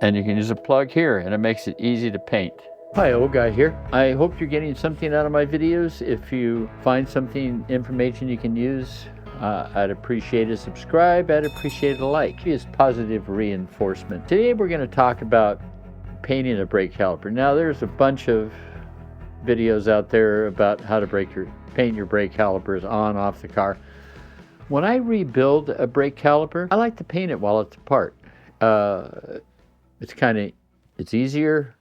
and you can use a plug here, and it makes it easy to paint. Hi, old guy here. I hope you're getting something out of my videos. If you find something, information you can use, I'd appreciate a subscribe. I'd appreciate a like. It's positive reinforcement. Today we're going to talk about painting a brake caliper. Now there's a bunch of videos out there about how to paint your brake calipers on, off the car. When I rebuild a brake caliper, I like to paint it while it's apart. It's easier.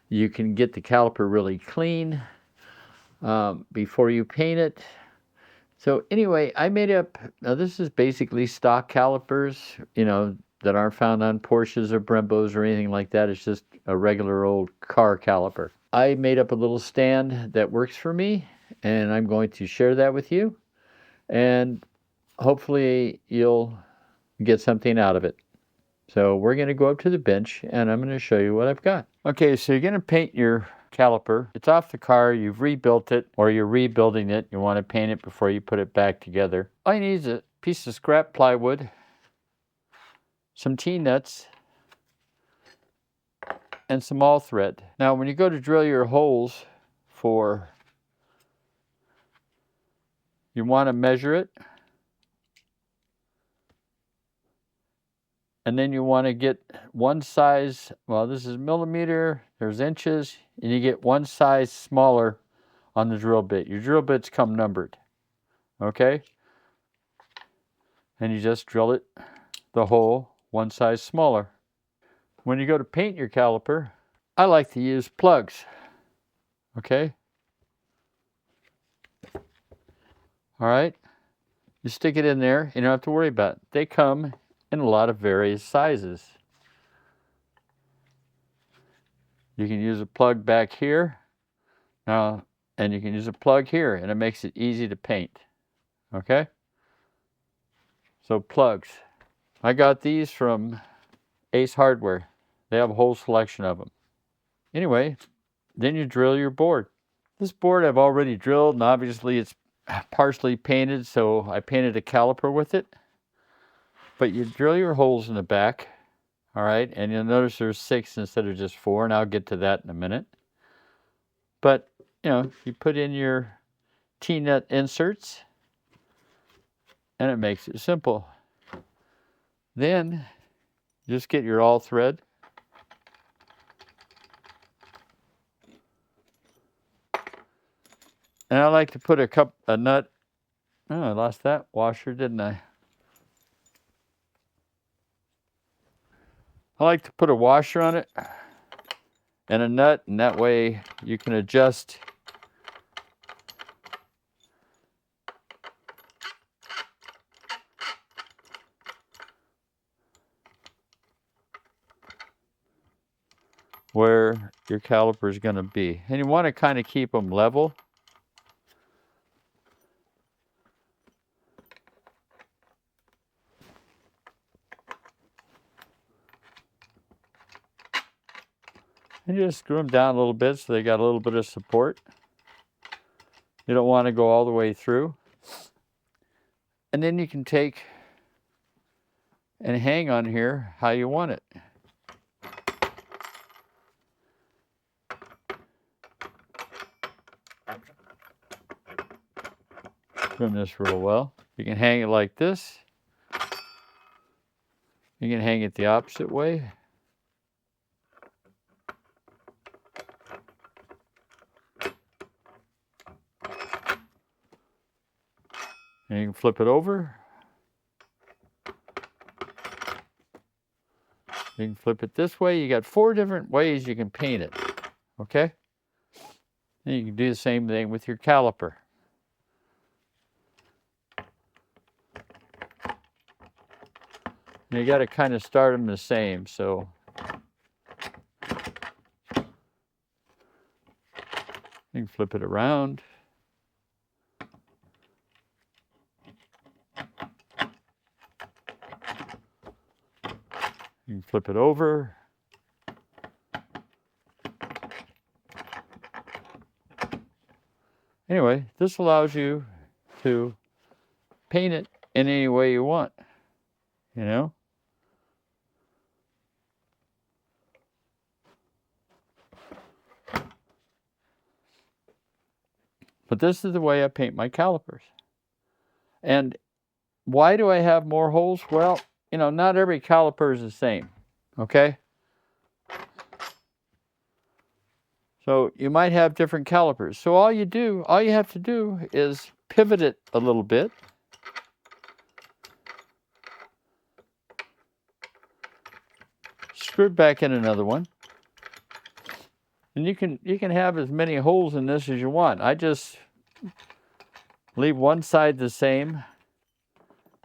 You can get the caliper really clean before you paint it. So anyway, I made up, now this is basically stock calipers, that aren't found on Porsches or Brembos or anything like that. It's just a regular old car caliper. I made up a little stand that works for me, and I'm going to share that with you. And hopefully you'll get something out of it. So we're going to go up to the bench, and I'm going to show you what I've got. Okay, so you're going to paint your caliper. It's off the car, you've rebuilt it, or you're rebuilding it. You want to paint it before you put it back together. All you need is a piece of scrap plywood, some T-nuts, and some all thread. Now when you go to drill your holes you want to measure it. And then you want to get one size, well, this is millimeter, there's inches, and you get one size smaller on the drill bit. Your drill bits come numbered, okay? And you just drill it, the hole, one size smaller. When you go to paint your caliper, I like to use plugs, okay? All right, you stick it in there, you don't have to worry about it. They come in a lot of various sizes. You can use a plug back here, and you can use a plug here, and it makes it easy to paint, okay? So plugs. I got these from Ace Hardware. They have a whole selection of them. Anyway, then you drill your board. This board I've already drilled, and obviously it's partially painted, so I painted a caliper with it. But you drill your holes in the back, all right? And you'll notice there's 6 instead of just 4, and I'll get to that in a minute. But, you put in your T-nut inserts, and it makes it simple. Then, just get your all thread. And I like to put a nut, oh, I lost that washer, didn't I? I like to put a washer on it and a nut, and that way you can adjust where your caliper is going to be. And you want to kind of keep them level. And you just screw them down a little bit so they got a little bit of support. You don't want to go all the way through. And then you can take and hang on here how you want it. Trim this real well. You can hang it like this. You can hang it the opposite way. And you can flip it over. You can flip it this way. You got 4 different ways you can paint it, okay? And you can do the same thing with your caliper. And you got to kind of start them the same, so. You can flip it around. You can flip it over. Anyway, this allows you to paint it in any way you want, But this is the way I paint my calipers. And why do I have more holes? Well, you know, not every caliper is the same, okay? So you might have different calipers. So all you have to do is pivot it a little bit. Screw it back in another one. And you can have as many holes in this as you want. I just leave one side the same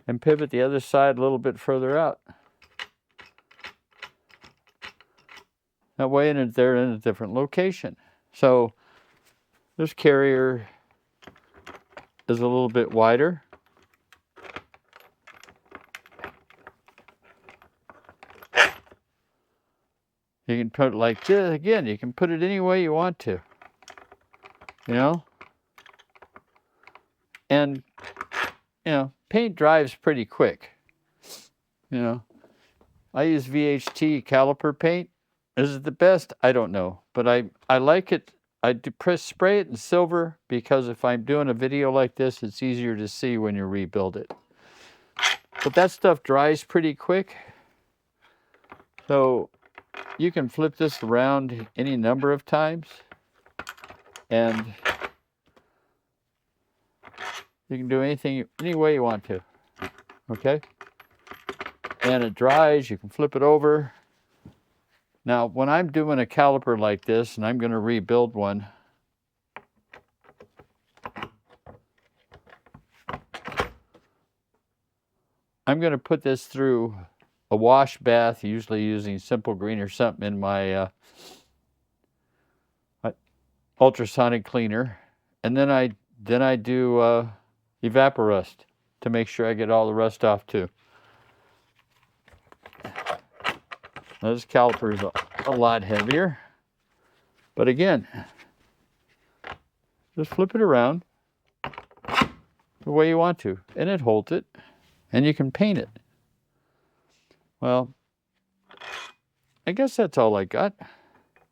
and pivot the other side a little bit further out. That way they're in a different location. So this carrier is a little bit wider. You can put it like this. Again, you can put it any way you want to. You know? And, you know, paint dries pretty quick. You know? I use VHT caliper paint. Is it the best? I don't know. But I like it. I spray it in silver because if I'm doing a video like this, it's easier to see when you rebuild it. But that stuff dries pretty quick. So you can flip this around any number of times. And you can do anything, any way you want to. Okay? And it dries, you can flip it over. Now, when I'm doing a caliper like this, and I'm going to rebuild one, I'm going to put this through a wash bath, usually using Simple Green or something in my ultrasonic cleaner. And then I do evaporust to make sure I get all the rust off too. Now, this caliper is a lot heavier, but again, just flip it around the way you want to, and it holds it, and you can paint it. Well, I guess that's all I got.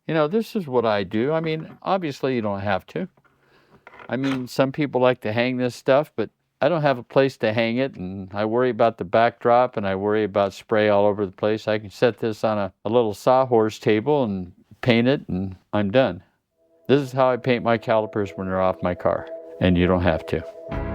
You know, this is what I do. I mean, obviously you don't have to. I mean, some people like to hang this stuff, but I don't have a place to hang it, and I worry about the backdrop, and I worry about spray all over the place. I can set this on a little sawhorse table and paint it, and I'm done. This is how I paint my calipers when they're off my car, and you don't have to.